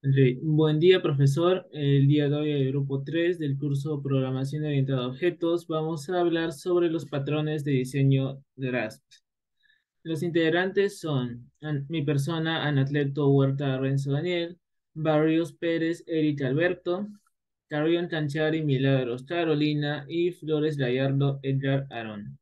Ok, buen día, profesor. El día de hoy, el grupo 3 del curso Programación Orientada a Objetos, vamos a hablar sobre los patrones de diseño de GRASP. Los integrantes son mi persona, Anatleto Huerta Renzo Daniel, Barrios Pérez, Eric Alberto, Carrión Tanchari, Milagros Carolina y Flores Gallardo, Edgar Aaron.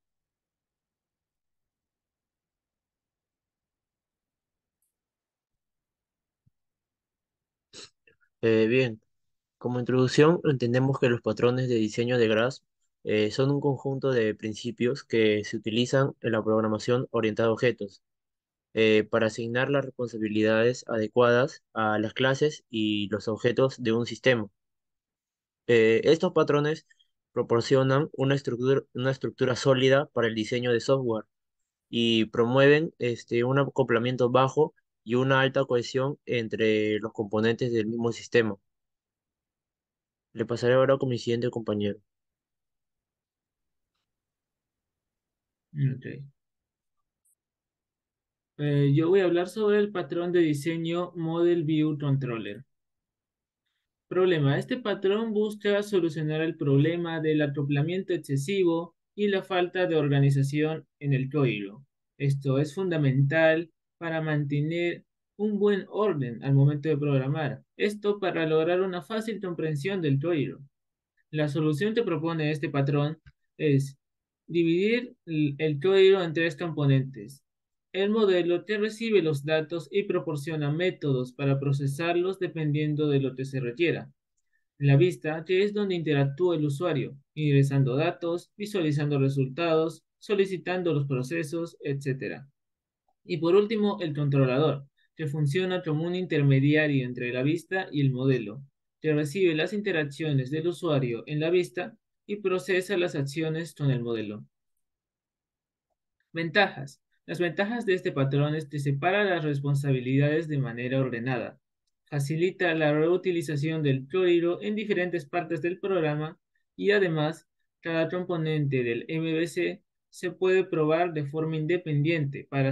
Bien, como introducción, entendemos que los patrones de diseño de GRASP son un conjunto de principios que se utilizan en la programación orientada a objetos para asignar las responsabilidades adecuadas a las clases y los objetos de un sistema. Estos patrones proporcionan una estructura sólida para el diseño de software y promueven un acoplamiento bajo y una alta cohesión entre los componentes del mismo sistema. Le pasaré ahora con mi siguiente compañero. Ok. Yo voy a hablar sobre el patrón de diseño Model View Controller. Problema. Este patrón busca solucionar el problema del acoplamiento excesivo y la falta de organización en el código. Esto es fundamental para mantener un buen orden al momento de programar. Esto para lograr una fácil comprensión del código. La solución que propone este patrón es dividir el código en tres componentes. El modelo que recibe los datos y proporciona métodos para procesarlos dependiendo de lo que se requiera. La vista, que es donde interactúa el usuario, ingresando datos, visualizando resultados, solicitando los procesos, etc. Y por último, el controlador, que funciona como un intermediario entre la vista y el modelo, que recibe las interacciones del usuario en la vista y procesa las acciones con el modelo. Ventajas. Las ventajas de este patrón es que separa las responsabilidades de manera ordenada, facilita la reutilización del código en diferentes partes del programa y además cada componente del MVC se puede probar de forma independiente para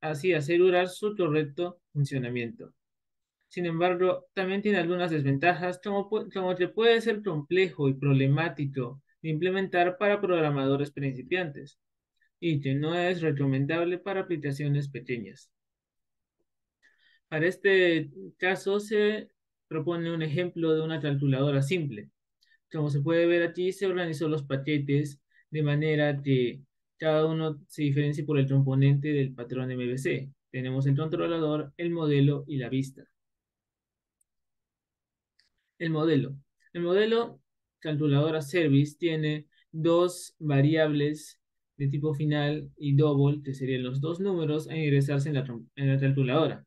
así asegurar su correcto funcionamiento. Sin embargo, también tiene algunas desventajas como que puede ser complejo y problemático de implementar para programadores principiantes y que no es recomendable para aplicaciones pequeñas. Para este caso se propone un ejemplo de una calculadora simple. Como se puede ver aquí, se organizó los paquetes de manera que cada uno se diferencie por el componente del patrón MVC. Tenemos el controlador, el modelo y la vista. El modelo. El modelo calculadora service tiene dos variables de tipo final y double, que serían los dos números a ingresarse en la calculadora.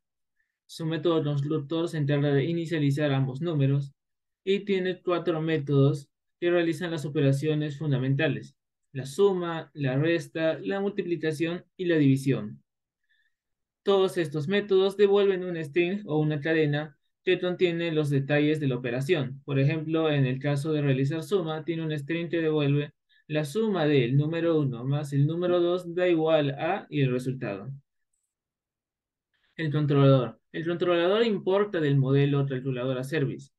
Su método constructor se encarga de inicializar ambos números y tiene cuatro métodos que realizan las operaciones fundamentales: la suma, la resta, la multiplicación y la división. Todos estos métodos devuelven un string o una cadena que contiene los detalles de la operación. Por ejemplo, en el caso de realizar suma, tiene un string que devuelve la suma del número uno más el número 2 da igual a y el resultado. El controlador. El controlador importa del modelo calculadora service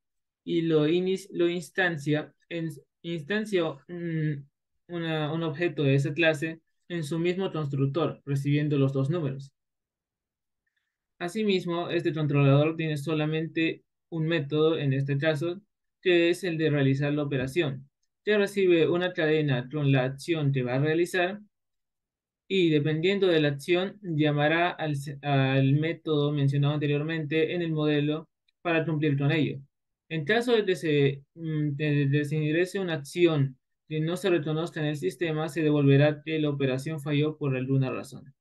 y lo instancia un objeto de esa clase en su mismo constructor, recibiendo los dos números. Asimismo, este controlador tiene solamente un método, en este caso, que es el de realizar la operación, que recibe una cadena con la acción que va a realizar y dependiendo de la acción llamará al método mencionado anteriormente en el modelo para cumplir con ello. En caso de que de se ingrese una acción que no se reconozca en el sistema, se devolverá que la operación falló por alguna razón.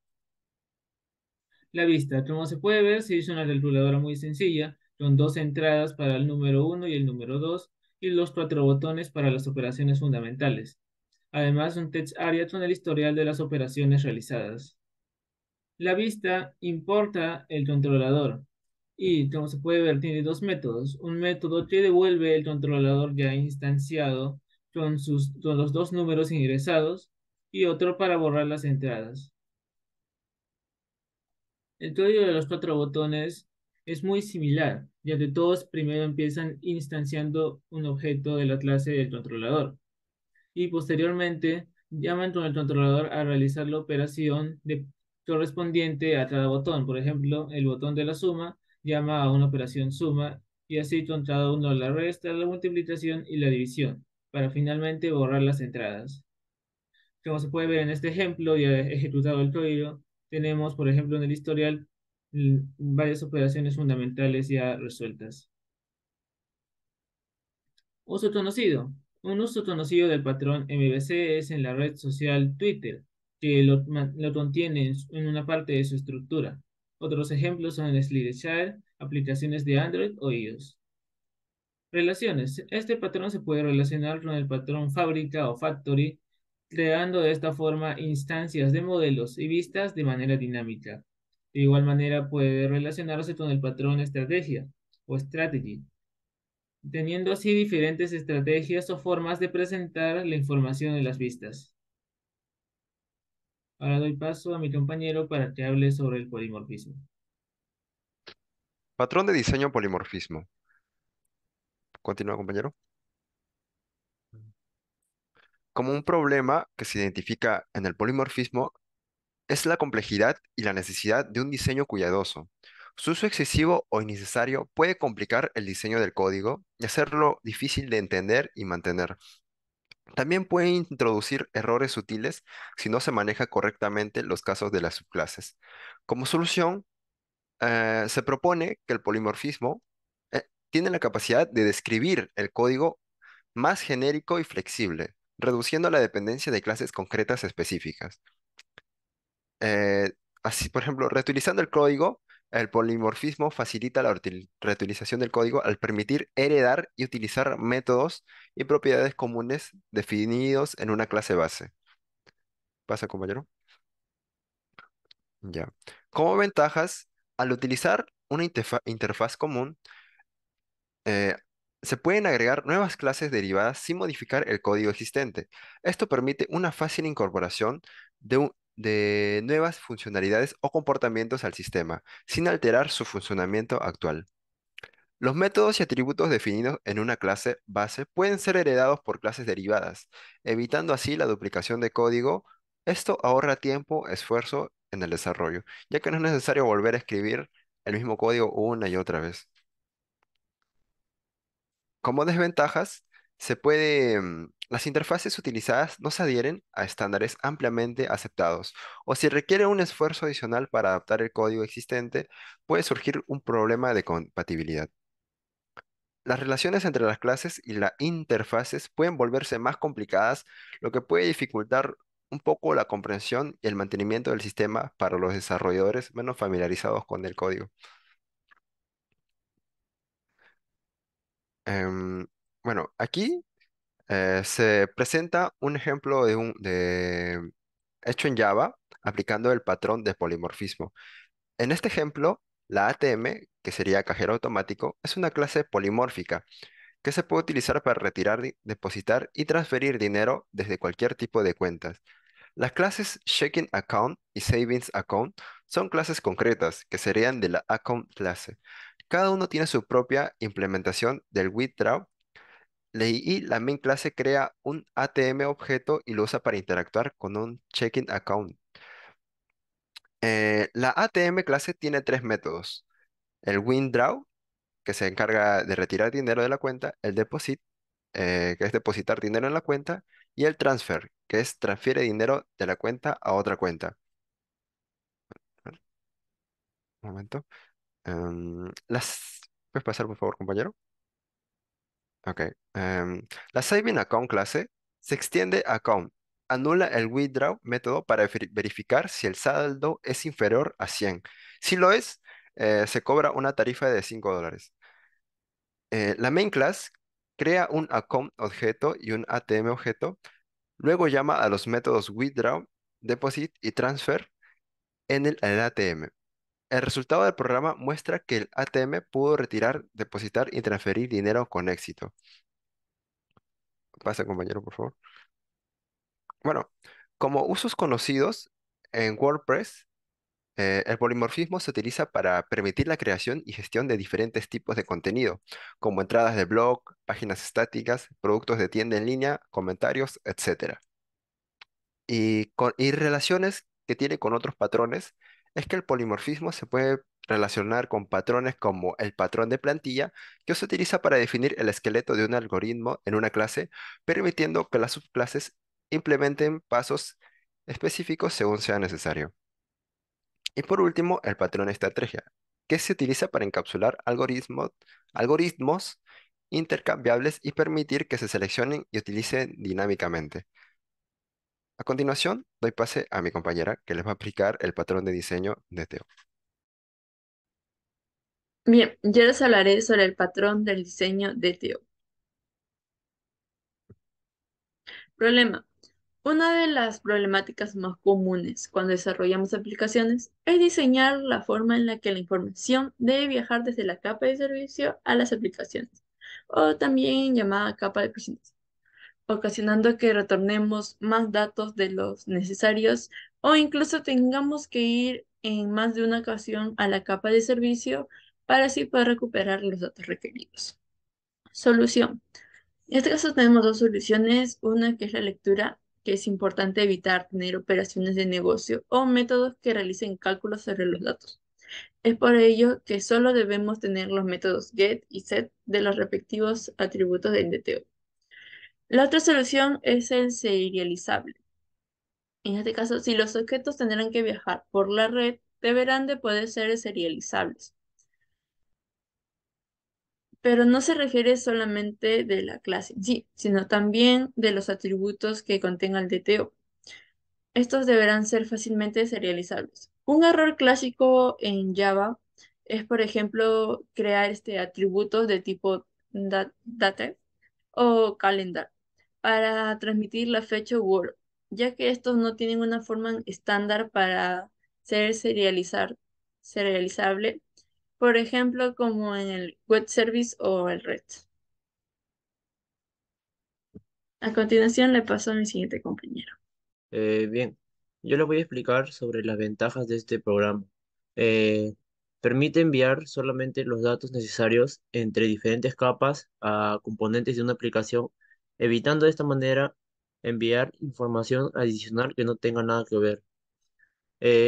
La vista. Como se puede ver, se hizo una calculadora muy sencilla, con dos entradas para el número uno y el número 2 y los cuatro botones para las operaciones fundamentales. Además, un text area con el historial de las operaciones realizadas. La vista importa el controlador y, como se puede ver, tiene dos métodos. Un método que devuelve el controlador ya instanciado con los dos números ingresados y otro para borrar las entradas. El código de los cuatro botones es muy similar, ya que todos primero empiezan instanciando un objeto de la clase del controlador y posteriormente llaman con el controlador a realizar la operación correspondiente a cada botón. Por ejemplo, el botón de la suma llama a una operación suma y así con cada uno la resta, la multiplicación y la división, para finalmente borrar las entradas. Como se puede ver en este ejemplo, ya he ejecutado el código, tenemos, por ejemplo, en el historial varias operaciones fundamentales ya resueltas. Uso conocido. Un uso conocido del patrón MVC es en la red social Twitter, que lo contiene en una parte de su estructura. Otros ejemplos son el SlideShare, aplicaciones de Android o iOS. Relaciones. Este patrón se puede relacionar con el patrón fábrica o factory, creando de esta forma instancias de modelos y vistas de manera dinámica. De igual manera puede relacionarse con el patrón estrategia o strategy, teniendo así diferentes estrategias o formas de presentar la información en las vistas. Ahora doy paso a mi compañero para que hable sobre el polimorfismo. Patrón de diseño polimorfismo. Continúa, compañero. Como un problema que se identifica en el polimorfismo es la complejidad y la necesidad de un diseño cuidadoso. Su uso excesivo o innecesario puede complicar el diseño del código y hacerlo difícil de entender y mantener. También puede introducir errores sutiles si no se maneja correctamente los casos de las subclases. Como solución, se propone que el polimorfismo tiene la capacidad de describir el código más genérico y flexible, reduciendo la dependencia de clases concretas específicas. Eh, Así, por ejemplo, reutilizando el código, el polimorfismo facilita la reutilización del código al permitir heredar y utilizar métodos y propiedades comunes definidos en una clase base. ¿Pasa, compañero? Ya. Como ventajas, al utilizar una interfaz común, eh, se pueden agregar nuevas clases derivadas sin modificar el código existente. Esto permite una fácil incorporación de nuevas funcionalidades o comportamientos al sistema, sin alterar su funcionamiento actual. Los métodos y atributos definidos en una clase base pueden ser heredados por clases derivadas, evitando así la duplicación de código. Esto ahorra tiempo, esfuerzo en el desarrollo, ya que no es necesario volver a escribir el mismo código una y otra vez. Como desventajas, las interfaces utilizadas no se adhieren a estándares ampliamente aceptados, o si requiere un esfuerzo adicional para adaptar el código existente, puede surgir un problema de compatibilidad. Las relaciones entre las clases y las interfaces pueden volverse más complicadas, lo que puede dificultar un poco la comprensión y el mantenimiento del sistema para los desarrolladores menos familiarizados con el código. Em, bueno, aquí se presenta un ejemplo hecho en Java aplicando el patrón de polimorfismo. En este ejemplo, la ATM, que sería cajero automático, es una clase polimórfica que se puede utilizar para retirar, depositar y transferir dinero desde cualquier tipo de cuentas. Las clases Checking Account y Savings Account son clases concretas que serían de la Account clase. Cada uno tiene su propia implementación del withdraw y la main clase crea un ATM objeto y lo usa para interactuar con un checking account. La ATM clase tiene tres métodos. El withdraw, que se encarga de retirar dinero de la cuenta, el deposit, que es depositar dinero en la cuenta, y el transfer, que es transfiere dinero de la cuenta a otra cuenta. A ver, un momento. ¿Puedes pasar, por favor, compañero? Ok. La Saving Account clase se extiende a Account. Anula el withdraw método para verificar si el saldo es inferior a 100. Si lo es, se cobra una tarifa de $5. La main class crea un account objeto y un ATM objeto. Luego llama a los métodos withdraw, deposit y transfer en el ATM. El resultado del programa muestra que el ATM pudo retirar, depositar y transferir dinero con éxito. Pasa, compañero, por favor. Bueno, como usos conocidos en WordPress, El polimorfismo se utiliza para permitir la creación y gestión de diferentes tipos de contenido, como entradas de blog, páginas estáticas, productos de tienda en línea, comentarios, etcétera. Y relaciones que tiene con otros patrones es que el polimorfismo se puede relacionar con patrones como el patrón de plantilla, que se utiliza para definir el esqueleto de un algoritmo en una clase, permitiendo que las subclases implementen pasos específicos según sea necesario. Y por último, el patrón de estrategia, que se utiliza para encapsular algoritmos intercambiables y permitir que se seleccionen y utilicen dinámicamente. A continuación, doy pase a mi compañera que les va a aplicar el patrón de diseño de Teo. Bien, yo les hablaré sobre el patrón del diseño de Teo. Problema. Una de las problemáticas más comunes cuando desarrollamos aplicaciones es diseñar la forma en la que la información debe viajar desde la capa de servicio a las aplicaciones, o también llamada capa de presentación, ocasionando que retornemos más datos de los necesarios o incluso tengamos que ir en más de una ocasión a la capa de servicio para así poder recuperar los datos requeridos. Solución. En este caso tenemos dos soluciones, una que es la lectura, que es importante evitar tener operaciones de negocio o métodos que realicen cálculos sobre los datos. Es por ello que solo debemos tener los métodos get y set de los respectivos atributos del DTO. La otra solución es el serializable. En este caso, si los objetos tendrán que viajar por la red, deberán de poder ser serializables. Pero no se refiere solamente de la clase en sí, sino también de los atributos que contenga el DTO. Estos deberán ser fácilmente serializables. Un error clásico en Java es, por ejemplo, crear atributos de tipo date o calendar para transmitir la fecha u hora, ya que estos no tienen una forma estándar para ser serializable, por ejemplo, como en el web service o el REST. A continuación le paso a mi siguiente compañero. Bien, yo les voy a explicar sobre las ventajas de este programa. Eh, Permite enviar solamente los datos necesarios entre diferentes capas a componentes de una aplicación, evitando de esta manera enviar información adicional que no tenga nada que ver.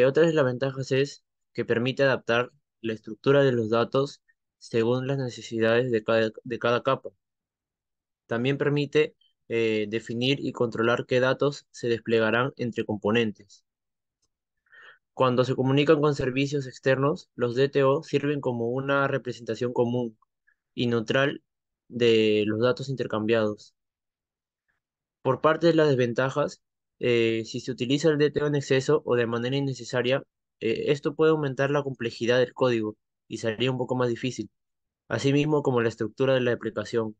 Otra de las ventajas es que permite adaptar la estructura de los datos según las necesidades de cada capa. También permite definir y controlar qué datos se desplegarán entre componentes. Cuando se comunican con servicios externos, los DTO sirven como una representación común y neutral de los datos intercambiados. Por parte de las desventajas, si se utiliza el DTO en exceso o de manera innecesaria, esto puede aumentar la complejidad del código y sería un poco más difícil, asimismo como la estructura de la aplicación.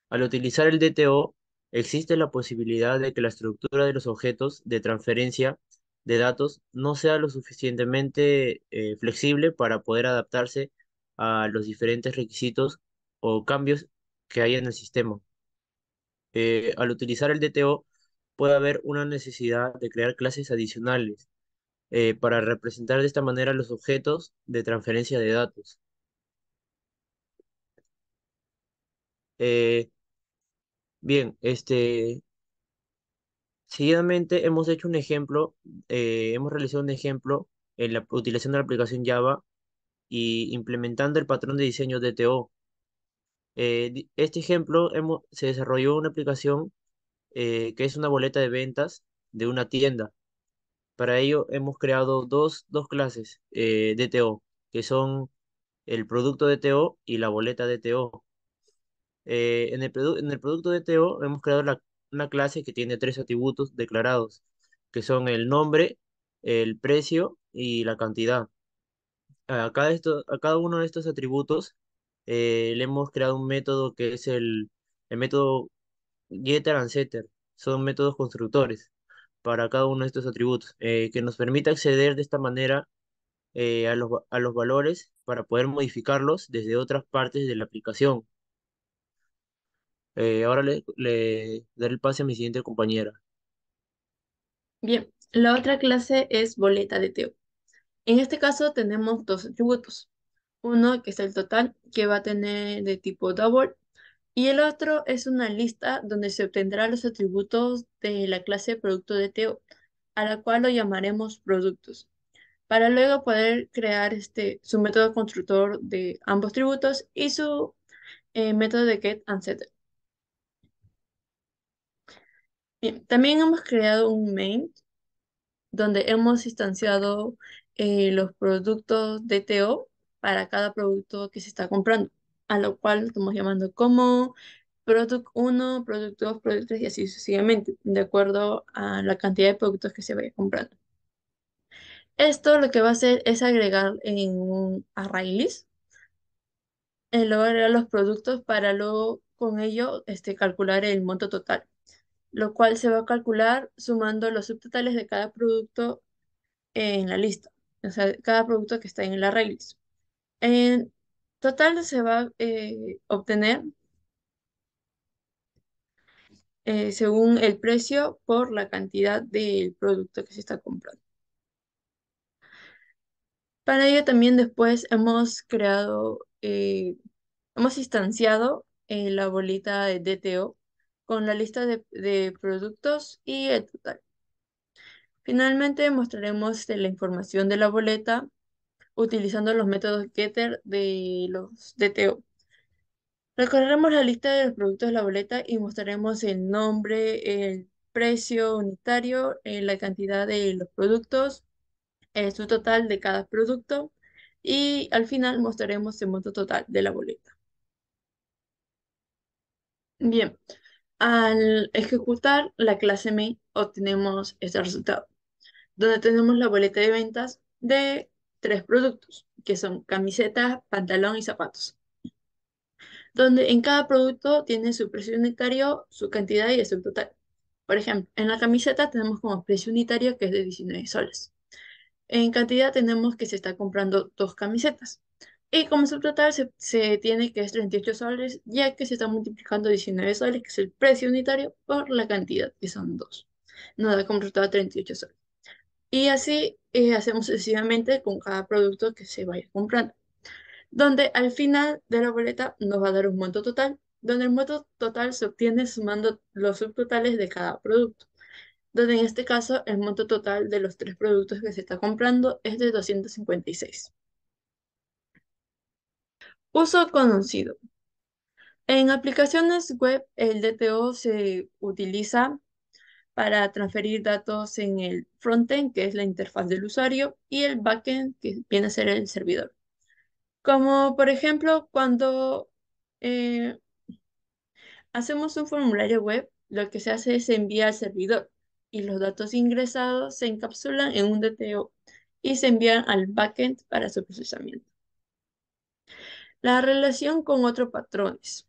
Al utilizar el DTO, existe la posibilidad de que la estructura de los objetos de transferencia de datos no sea lo suficientemente flexible para poder adaptarse a los diferentes requisitos o cambios que hay en el sistema. Al utilizar el DTO, puede haber una necesidad de crear clases adicionales para representar de esta manera los objetos de transferencia de datos. Eh, Bien, seguidamente hemos hecho un ejemplo, hemos realizado un ejemplo en la utilización de la aplicación Java y implementando el patrón de diseño DTO. Este ejemplo se desarrolló una aplicación que es una boleta de ventas de una tienda. Para ello hemos creado dos clases DTO, que son el producto DTO y la boleta DTO. En el producto DTO hemos creado una clase que tiene tres atributos declarados, que son el nombre, el precio y la cantidad. A cada uno de estos atributos le hemos creado un método que es el método getter and setter. Son métodos constructores para cada uno de estos atributos, que nos permite acceder de esta manera a los valores para poder modificarlos desde otras partes de la aplicación. Ahora le daré el pase a mi siguiente compañera. Bien, la otra clase es boleta DTO. En este caso tenemos dos atributos. Uno que es el total, que va a tener de tipo double, y el otro es una lista donde se obtendrán los atributos de la clase producto de Teo, a la cual lo llamaremos productos, para luego poder crear su método constructor de ambos tributos y su método de get and setter. Bien, también hemos creado un main donde hemos instanciado los productos DTO para cada producto que se está comprando, a lo cual estamos llamando como Product 1, Product 2, Product 3 y así sucesivamente, de acuerdo a la cantidad de productos que se vaya comprando. Esto lo que va a hacer es agregar en un array list, luego agregar los productos para luego con ello calcular el monto total, lo cual se va a calcular sumando los subtotales de cada producto en la lista, o sea, cada producto que está en el array list. En total se va a obtener según el precio por la cantidad del producto que se está comprando. Para ello también después hemos instanciado la bolita de DTO con la lista de productos y el total. Finalmente mostraremos la información de la boleta utilizando los métodos getter de los DTO. Recorreremos la lista de los productos de la boleta y mostraremos el nombre, el precio unitario, la cantidad de los productos, su total de cada producto y al final mostraremos el monto total de la boleta. Bien, al ejecutar la clase main obtenemos este resultado, donde tenemos la boleta de ventas de tres productos, que son camisetas, pantalón y zapatos, donde en cada producto tiene su precio unitario, su cantidad y el subtotal. Por ejemplo, en la camiseta tenemos como precio unitario que es de 19 soles. En cantidad tenemos que se está comprando dos camisetas. Y como subtotal se tiene que es 38 soles, ya que se está multiplicando 19 soles, que es el precio unitario, por la cantidad, que son dos. Nos da como resultado 38 soles. Y así hacemos sucesivamente con cada producto que se vaya comprando, donde al final de la boleta nos va a dar un monto total, donde el monto total se obtiene sumando los subtotales de cada producto, donde en este caso el monto total de los tres productos que se está comprando es de 256. Uso conocido. En aplicaciones web, el DTO se utiliza para transferir datos en el frontend, que es la interfaz del usuario, y el backend, que viene a ser el servidor. Como por ejemplo, cuando eh, hacemos un formulario web, lo que se hace es enviar al servidor y los datos ingresados se encapsulan en un DTO y se envían al backend para su procesamiento. La relación con otros patrones.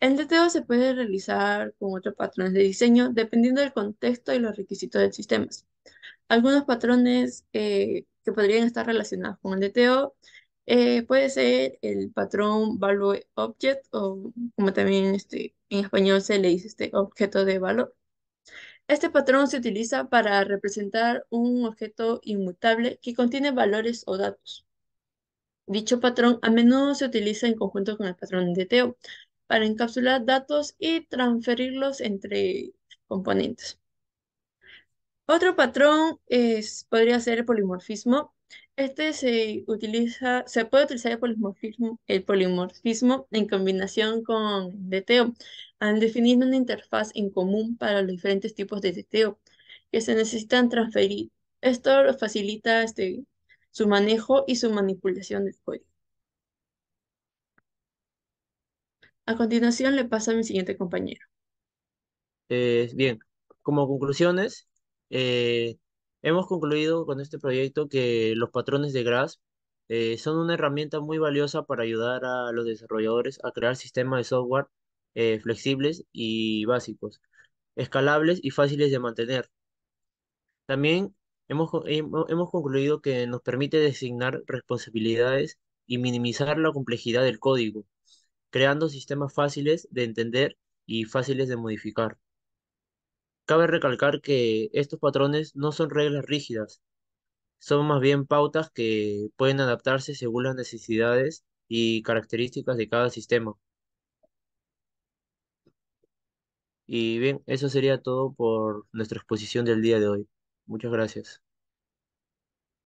El DTO se puede realizar con otros patrones de diseño dependiendo del contexto y los requisitos del sistema. Algunos patrones que podrían estar relacionados con el DTO puede ser el patrón value object o como también en español se le dice objeto de valor. Este patrón se utiliza para representar un objeto inmutable que contiene valores o datos. Dicho patrón a menudo se utiliza en conjunto con el patrón DTO para encapsular datos y transferirlos entre componentes. Otro patrón podría ser el polimorfismo. Se puede utilizar el polimorfismo en combinación con DTO, al definir una interfaz en común para los diferentes tipos de DTO que se necesitan transferir. Esto facilita su manejo y su manipulación del código. A continuación le paso a mi siguiente compañero. Bien, como conclusiones, eh, hemos concluido con este proyecto que los patrones de Grasp son una herramienta muy valiosa para ayudar a los desarrolladores a crear sistemas de software flexibles y básicos, escalables y fáciles de mantener. También hemos concluido que nos permite designar responsabilidades y minimizar la complejidad del código, creando sistemas fáciles de entender y fáciles de modificar. Cabe recalcar que estos patrones no son reglas rígidas, Son más bien pautas que pueden adaptarse según las necesidades y características de cada sistema. Y bien, eso sería todo por nuestra exposición del día de hoy. Muchas gracias.